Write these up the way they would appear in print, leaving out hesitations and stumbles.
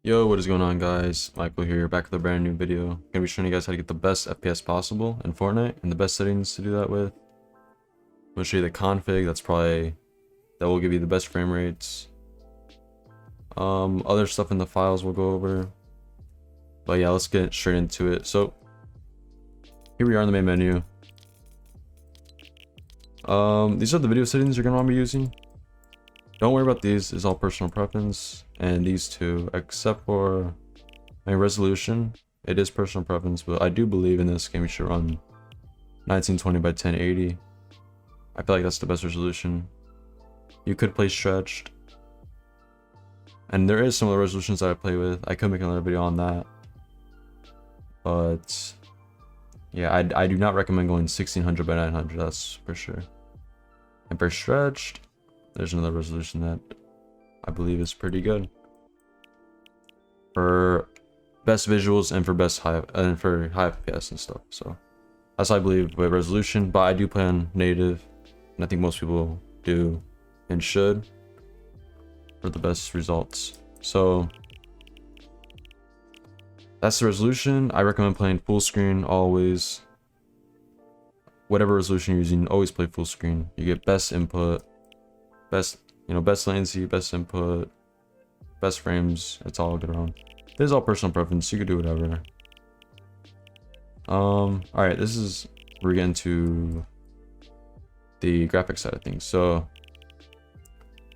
Yo, what is going on, guys? Michael here, back with a brand new video. Gonna be showing you guys how to get the best FPS possible in Fortnite and the best settings to do that with. I'm gonna show you the config that will give you the best frame rates. Other stuff in the files we'll go over. But yeah, let's get straight into it. So here we are in the main menu. These are the video settings you're gonna want to be using. Don't worry about these, it's all personal preference, and these two, except for my resolution, it is personal preference, but I do believe in this game you should run 1920 by 1080. I feel like that's the best resolution. You could play stretched, and there is some other resolutions that I play with. I could make another video on that, but yeah, I do not recommend going 1600 by 900, that's for sure. And for stretched, there's another resolution that I believe is pretty good for best visuals and for high FPS and stuff. So that's what I believe with resolution, but I do play on native, and I think most people do and should for the best results. So that's the resolution. I recommend playing full screen always. Whatever resolution you're using, always play full screen. You get best input, best latency, best input, best frames. It's all good around. This is all personal preference, you could do whatever. All right, this is we're getting to the graphics side of things. So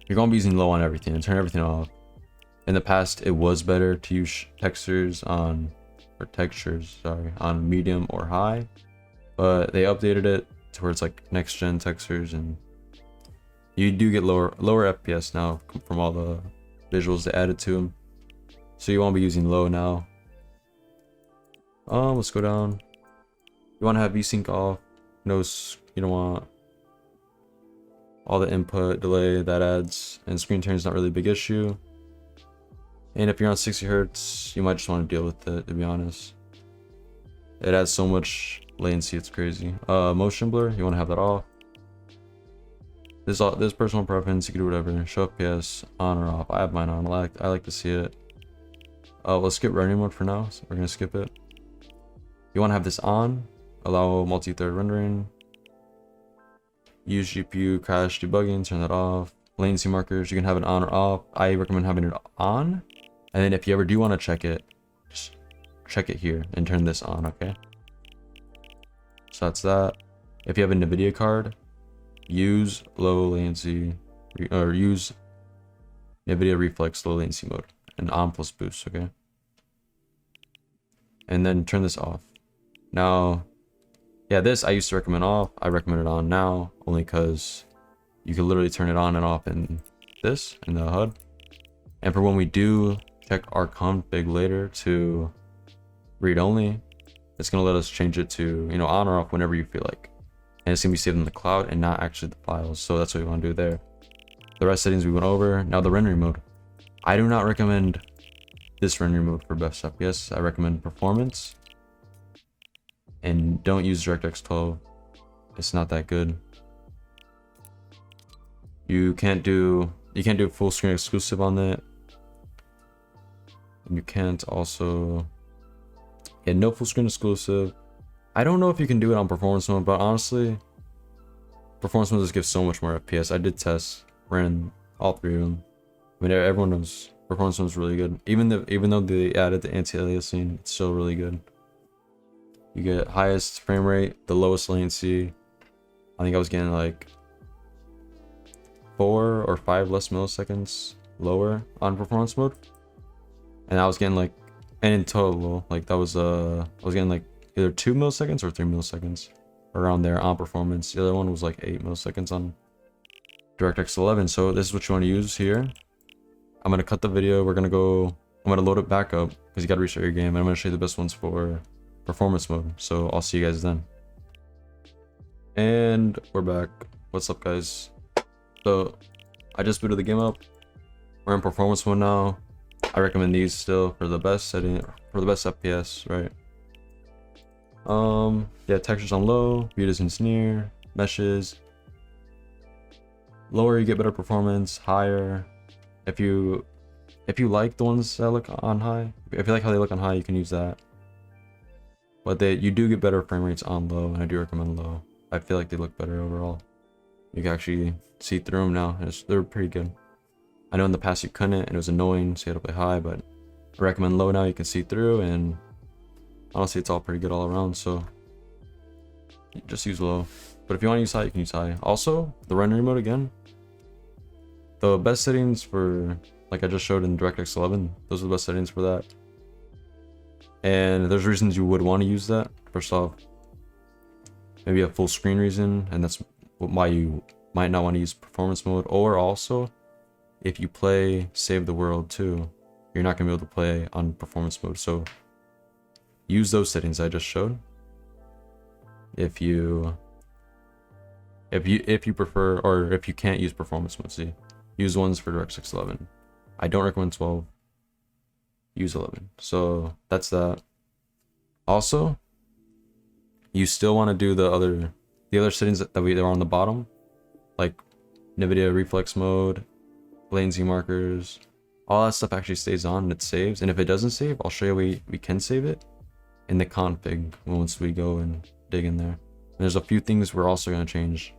you're gonna be using low on everything and turn everything off. In the past, it was better to use textures on medium or high, but they updated it to where it's like next gen textures, and you do get lower FPS now from all the visuals they added to them. So you won't be using low now. Let's go down. You want to have VSync off. You don't want all the input delay that adds, and screen turn is not really a big issue. And if you're on 60 Hz, you might just want to deal with it, to be honest. It adds so much latency, it's crazy. Motion blur, you want to have that off. This personal preference, you can do whatever. Show FPS on or off. I have mine on. I like to see it. Let's skip rendering mode for now. So we're gonna skip it. You want to have this on. Allow multi-thread rendering. Use GPU crash debugging. Turn that off. Latency markers, you can have it on or off. I recommend having it on. And then if you ever do want to check it, just check it here and turn this on. Okay. So that's that. If you have a NVIDIA card, use low latency or use NVIDIA reflex low latency mode and on plus boost. Okay, and then turn this off. Now yeah, this I used to recommend off. I recommend it on now only because you can literally turn it on and off in the HUD. And for when we do check our config later to read only, it's gonna let us change it to on or off whenever you feel like. And it's gonna be saved in the cloud and not actually the files. So that's what we want to do there. The rest settings we went over. Now the rendering mode. I do not recommend this rendering mode for best FPS. I recommend performance. And don't use DirectX 12. It's not that good. You can't do full screen exclusive on that. And you can't also no full screen exclusive. I don't know if you can do it on performance mode, but honestly, performance mode just gives so much more FPS. I did test, ran all three of them. I mean, everyone knows performance mode is really good. Even though they added the anti-aliasing, it's still really good. You get highest frame rate, the lowest latency. I think I was getting like 4 or 5 less milliseconds lower on performance mode, and I was getting like, and in total, like that was I was getting like either 2 milliseconds or 3 milliseconds around there on performance. The other one was like 8 milliseconds on DirectX 11. So this is what you want to use here. I'm gonna cut the video. I'm gonna load it back up because you gotta restart your game, and I'm gonna show you the best ones for performance mode. So I'll see you guys then. And we're back. What's up, guys? So I just booted the game up. We're in performance mode now. I recommend these still for the best setting, for the best FPS, right? Yeah, textures on low, view distance near, meshes. Lower you get better performance, higher if you If you like the ones that look on high, if you like how they look on high, you can use that. But you do get better frame rates on low, and I do recommend low. I feel like they look better overall. You can actually see through them now. They're pretty good. I know in the past you couldn't, and it was annoying, so you had to play high, but I recommend low now. You can see through, and honestly, it's all pretty good all around, so you just use low. But if you want to use high, you can use high. Also, the rendering mode again, the best settings for, like I just showed in DirectX 11, those are the best settings for that. And there's reasons you would want to use that. First off, maybe a full screen reason, and that's why you might not want to use performance mode. Or also, if you play Save the World too, you're not going to be able to play on performance mode. So use those settings I just showed. If you prefer, or if you can't use performance mode, see, use ones for DirectX 11. I don't recommend 12. Use 11. So that's that. Also, you still want to do the other settings that are on the bottom, like NVIDIA reflex mode, latency markers. All that stuff actually stays on and it saves. And if it doesn't save, I'll show you we can save it in the config once we go and dig in there. And there's a few things we're also going to change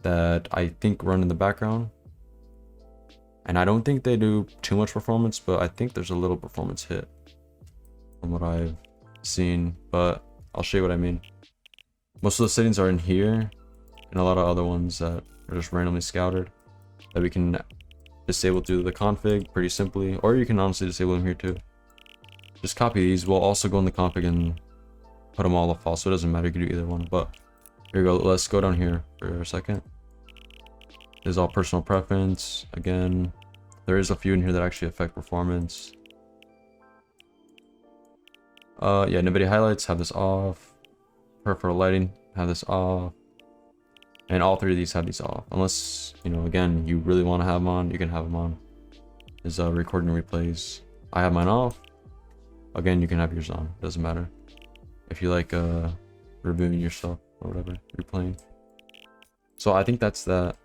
that I think run in the background. And I don't think they do too much performance, but I think there's a little performance hit from what I've seen, but I'll show you what I mean. Most of the settings are in here, and a lot of other ones that are just randomly scouted that we can disable through the config pretty simply, or you can honestly disable them here too. Just copy these. We'll also go in the config and put them all off, so it doesn't matter, you can do either one. But here we go. Let's go down here for a second. This is all personal preference. Again, there is a few in here that actually affect performance. Yeah, NVIDIA highlights, have this off. Peripheral lighting, have this off. And all three of these have these off. Unless, you know, again, you really want to have them on, you can have them on. Is recording replays. I have mine off. Again, you can have yours on, doesn't matter. If you like reviewing your stuff or whatever you're playing. So I think that's that.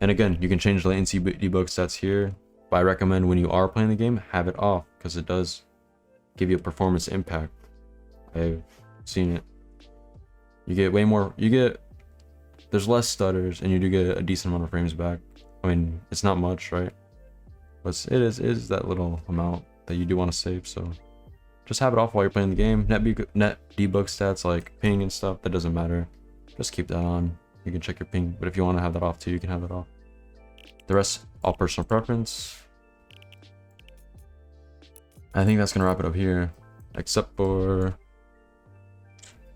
And again, you can change latency debug stats here, but I recommend when you are playing the game, have it off, because it does give you a performance impact. I've seen it. You get way more, there's less stutters, and you do get a decent amount of frames back. I mean, it's not much, right? But it is that little amount that you do want to save, so just have it off while you're playing the game. Net debug stats like ping and stuff, that doesn't matter. Just keep that on. You can check your ping, but if you want to have that off too, you can have that off. The rest, all personal preference. I think that's gonna wrap it up here, except for,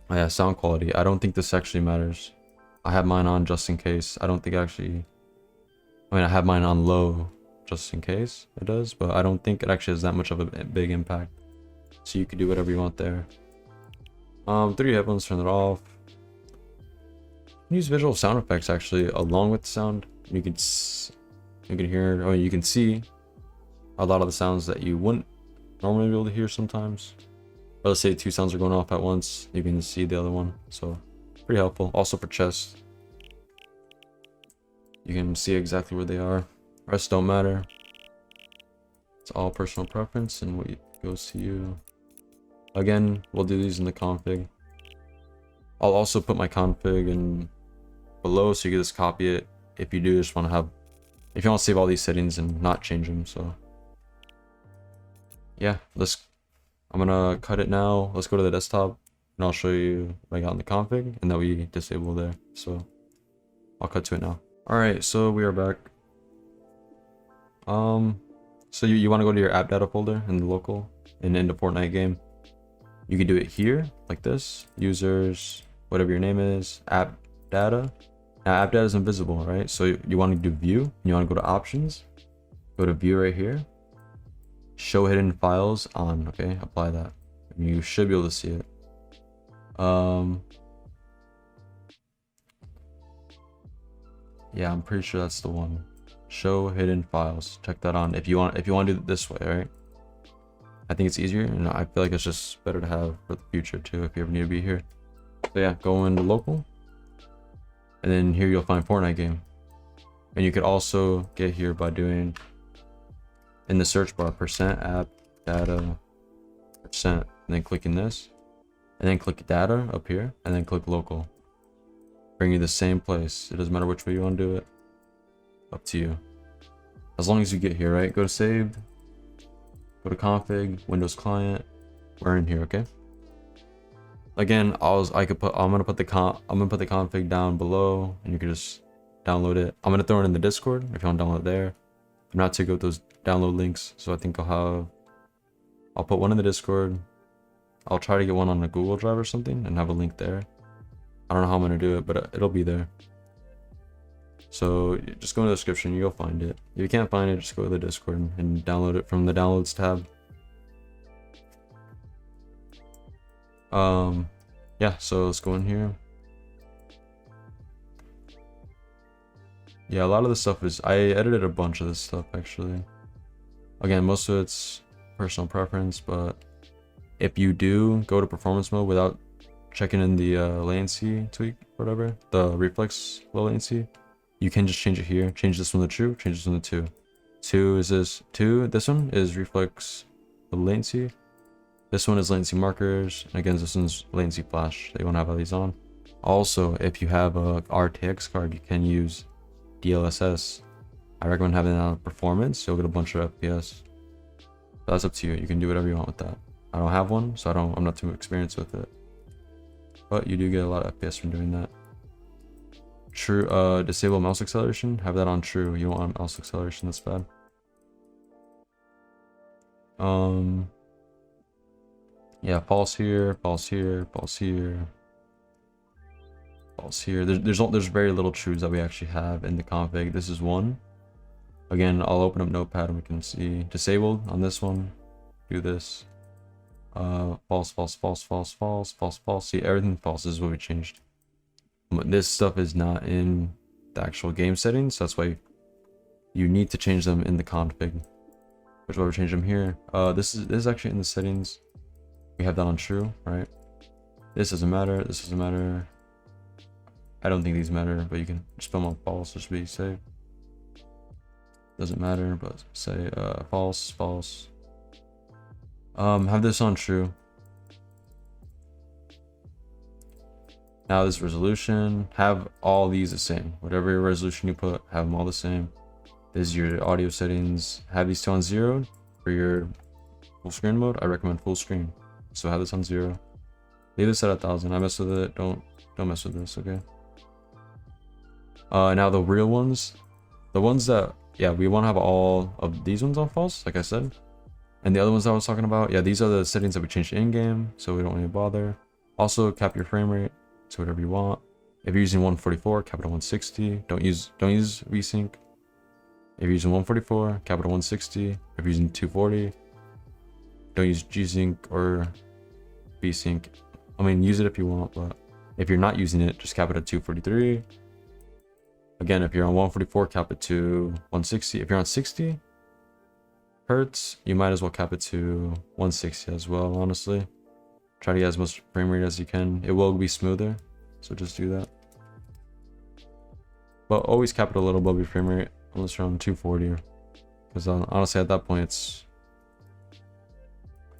oh yeah, sound quality. I don't think this actually matters. I have mine on just in case. I don't think actually, I mean, I have mine on low just in case it does, but I don't think it actually has that much of a big impact. So you could do whatever you want there. Through your headphones, turn it off. Use visual sound effects actually along with the sound. You can hear, or you can see a lot of the sounds that you wouldn't normally be able to hear sometimes. But let's say two sounds are going off at once, you can see the other one. So pretty helpful. Also for chest, you can see exactly where they are. Rest don't matter. It's all personal preference and what goes to you. Again, we'll do these in the config. I'll also put my config in below so you can just copy it if you do just want to have, if you want to save all these settings and not change them. So yeah, I'm gonna cut it now. Let's go to the desktop and I'll show you what I got in the config and that we disable there. So I'll cut to it now. All right, so we are back. So you want to go to your app data folder in the local and in the Fortnite game. You can do it here like this, users, whatever your name is, app data. Now app data is invisible, right? So you want to do view, and you want to go to options, go to view right here, show hidden files on, okay, apply that. And you should be able to see it. Yeah, I'm pretty sure that's the one. Show hidden files. Check that on if you want to do it this way, right? I think it's easier, and I feel like it's just better to have for the future too if you ever need to be here. So yeah, go into local, and then here you'll find Fortnite game, and you could also get here by doing in the search bar, percent app data percent, and then clicking this, and then click data up here, and then click local. Bring you the same place. It doesn't matter which way you want to do it. Up to you. As long as you get here, right? Go to saved, go to config, Windows client. We're in here, okay? Again, I'm gonna put the config down below, and you can just download it. I'm gonna throw it in the Discord if you want to download it there. I'm not too good with those download links, so I think I'll put one in the Discord. I'll try to get one on a Google Drive or something and have a link there. I don't know how I'm gonna do it, but it'll be there. So just go in the description, you'll find it. If you can't find it, just go to the Discord and download it from the downloads tab. Yeah, so let's go in here. Yeah, a lot of this stuff is, I edited a bunch of this stuff actually. Again, most of it's personal preference, but if you do go to performance mode without checking in the latency tweak, whatever, the reflex low latency, you can just change it here. Change this one to true, change this one to 2. 2 is this, 2, this one is reflex low latency. This one is latency markers, and again, this one's latency flash. So you want to have all these on. Also, if you have a RTX card, you can use DLSS. I recommend having that on performance. You'll get a bunch of FPS. But that's up to you. You can do whatever you want with that. I don't have one, so I'm not too experienced with it. But you do get a lot of FPS from doing that. True, disable mouse acceleration. Have that on true. You don't want mouse acceleration. That's bad. Yeah, false here, false here, false here, false here. There's very little trues that we actually have in the config. This is one. Again, I'll open up Notepad and we can see disabled on this one. Do this. False, false, false, false, false, false, false. See, everything false. This is what we changed. This stuff is not in the actual game settings. So that's why you need to change them in the config. Which is why we change them here. This is actually in the settings. We have that on true, right? This doesn't matter. This doesn't matter. I don't think these matter, but you can just put them on false just to be safe. Doesn't matter, but say false, false. Have this on true. Now this resolution, have all these the same. Whatever resolution you put, have them all the same. This is your audio settings. Have these two on 0 for your full screen mode. I recommend full screen. So have this on 0. Leave this at 1000. I mess with it. Don't mess with this, okay? Now the real ones, the ones that, yeah, we want to have all of these ones on false, like I said. And the other ones I was talking about, yeah, these are the settings that we changed in game, so we don't need to bother. Also, cap your frame rate to whatever you want. If you're using 144, cap it to 160. Don't use VSync. If you're using 144, cap it to 160. If you're using 240, don't use G-Sync or VSync. I mean, use it if you want, but if you're not using it, just cap it at 243. Again, if you're on 144, cap it to 160. If you're on 60 hertz, you might as well cap it to 160 as well, honestly. Try to get as much frame rate as you can. It will be smoother, so just do that. But always cap it a little above your frame rate, unless you're on 240. Because honestly, at that point,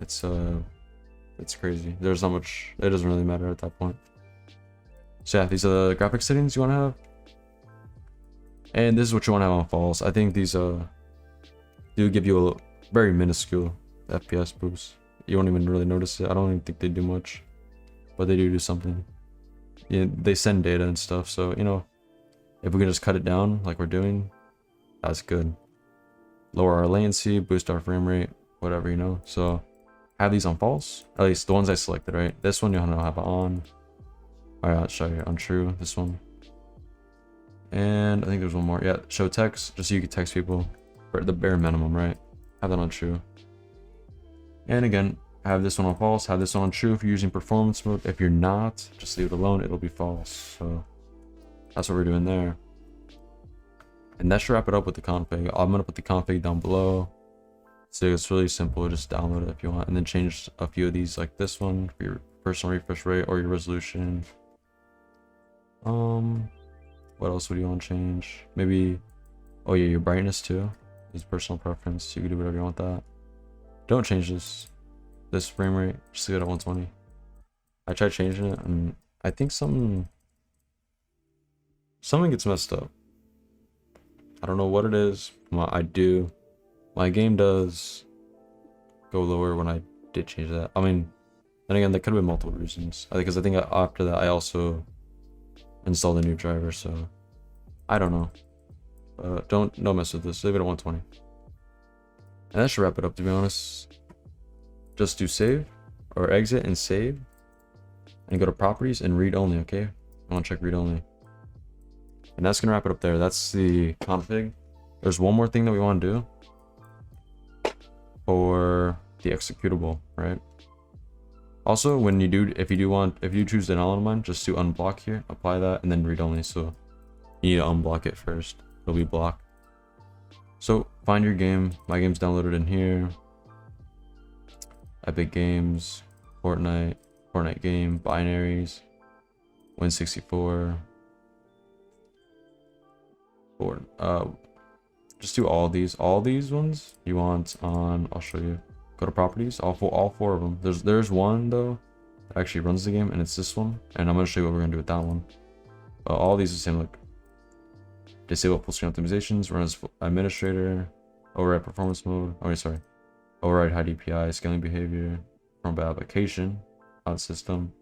it's crazy. There's not much, it doesn't really matter at that point. So yeah, these are the graphics settings you want to have. And this is what you want to have on false. I think these do give you a very minuscule FPS boost. You won't even really notice it. I don't even think they do much, but they do something. Yeah, they send data and stuff, so you know, if we can just cut it down like we're doing, that's good. Lower our latency, boost our frame rate, whatever, you know. So have these on false, at least the ones I selected, right? This one you want to have it on. All right, I'll show you on true, this one. And I think there's one more. Yeah, show text, just so you can text people for the bare minimum, right? Have that on true. And again, have this one on false, have this one on true if you're using performance mode. If you're not, just leave it alone, it'll be false. So that's what we're doing there. And that should wrap it up with the config. I'm gonna put the config down below. So it's really simple, just download it if you want, and then change a few of these, like this one for your personal refresh rate or your resolution. What else would you want to change? Maybe, oh yeah, your brightness too. It's personal preference. You can do whatever you want with that. Don't change this frame rate. Just leave it at 120. I tried changing it, and I think something gets messed up. I don't know what it is. My game does go lower when I did change that. I mean, then again, there could have been multiple reasons. Because I think after that, I also installed a new driver, so I don't know. Don't mess with this. Leave it at 120. And that should wrap it up, to be honest. Just do save or exit and save, and go to properties and read only. Okay, I want to check read only, and that's gonna wrap it up there. That's the config. There's one more thing that we want to do for the executable, right? Also, when you do, if you choose the null mine, just do unblock here, apply that, and then read only. So you need to unblock it first. It'll be blocked. So find your game. My game's downloaded in here. Epic Games, Fortnite game, binaries, Win64. Just do all these ones you want on. I'll show you. Go to properties, all four of them. There's one though that actually runs the game, and it's this one, and I'm gonna show you what we're gonna do with that one. All these are the same. Look, disable full screen optimizations, run as administrator, override performance mode. Oh, sorry, override high DPI, scaling behavior, from application, not system.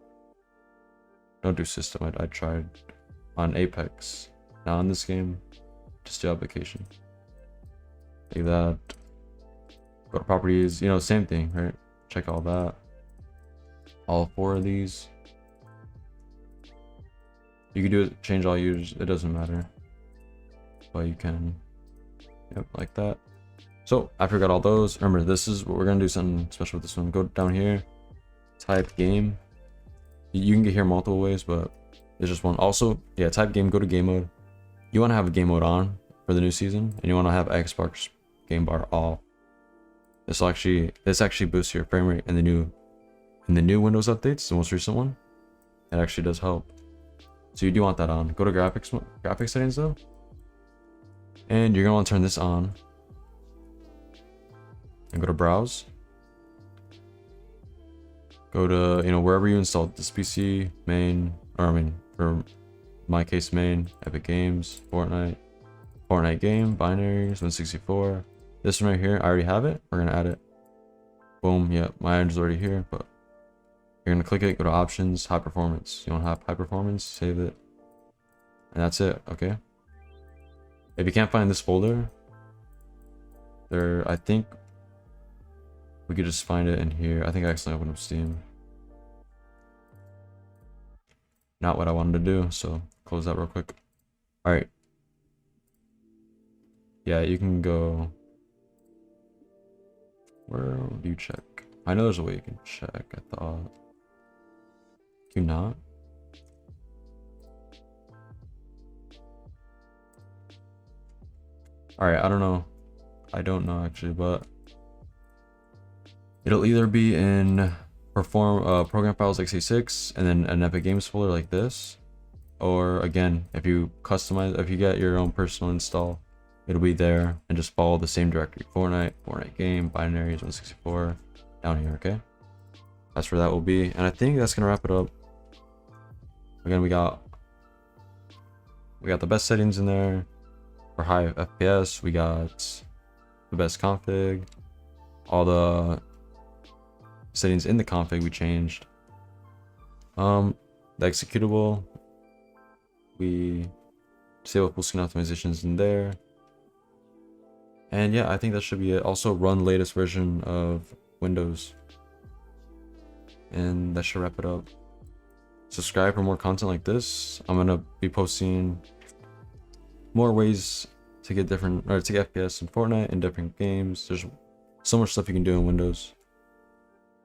Don't do system. I tried on Apex. Now in this game, just do application. Like that. Go to properties, same thing, right? Check all that. All four of these. You can do it, change all users, it doesn't matter. But you can, yep, like that. So after we got all those, remember this is what we're gonna do, something special with this one. Go down here, type game. You can get here multiple ways, but there's just one. Also, yeah, type game, go to game mode. You wanna have a game mode on for the new season, and you wanna have Xbox game bar off. This actually boosts your frame rate in the new Windows updates, the most recent one. It actually does help. So you do want that on. Go to graphics settings though, and you're gonna want to turn this on. And go to browse. Go to wherever you installed this PC, main, or I mean for my case main, Epic Games, Fortnite game, binaries, Win64. This one right here, I already have it. We're gonna add it. Boom. Yeah, my item's already here, but you're gonna click it, go to options, high performance. You want to have high performance, save it. And that's it, okay? If you can't find this folder, I think we could just find it in here. I think I accidentally opened up Steam. Not what I wanted to do, so close that real quick. Alright. Yeah, you can go. Where do you check? I know there's a way you can check, I thought. Do you not? Alright, I don't know. I don't know actually, but it'll either be in program files x86 and then an Epic Games folder like this, or again, if you get your own personal install, it'll be there and just follow the same directory. Fortnite game, binaries, Win64, down here, okay? That's where that will be. And I think that's gonna wrap it up. Again, we got the best settings in there for high FPS. We got the best config. All the settings in the config we changed. The executable, we disable full screen optimizations in there. And yeah, I think that should be it. Also run latest version of Windows. And that should wrap it up. Subscribe for more content like this. I'm gonna be posting more ways to get FPS in Fortnite and different games. There's so much stuff you can do in Windows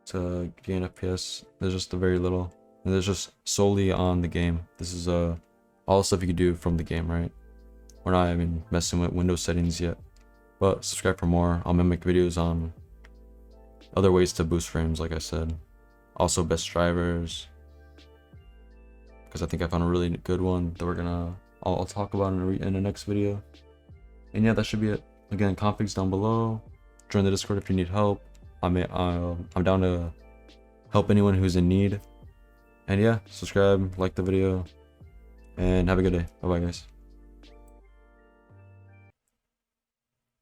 to gain FPS. There's just a very little. And there's just solely on the game. This is all the stuff you can do from the game, right? We're not even messing with Windows settings yet. But subscribe for more. I'm gonna make videos on other ways to boost frames, like I said. Also best drivers, because I think I found a really good one that I'll talk about in the next video. And yeah, that should be it. Again, configs down below. Join the Discord if you need help. I'm down to help anyone who's in need. And yeah, subscribe, like the video, and have a good day. Bye bye, guys.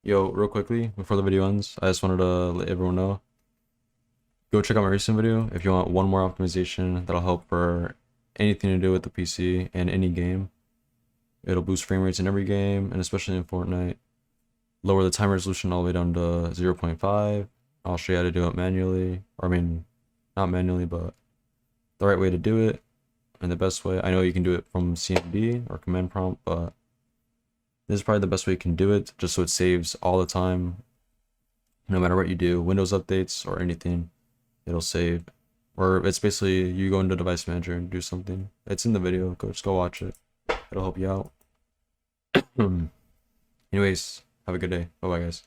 Yo, real quickly before the video ends, I just wanted to let everyone know, go check out my recent video if you want one more optimization that'll help for anything to do with the PC and any game. It'll boost frame rates in every game, and especially in Fortnite. Lower the time resolution all the way down to 0.5. I'll show you how to do it manually, or I mean, not manually, but the right way to do it and the best way. I know you can do it from CMD or command prompt, but this is probably the best way you can do it, just so it saves all the time. No matter what you do, Windows updates or anything, it'll save. Or it's basically you go into device manager and do something. It's in the video. Just go watch it. It'll help you out. Anyways, have a good day. Bye bye, guys.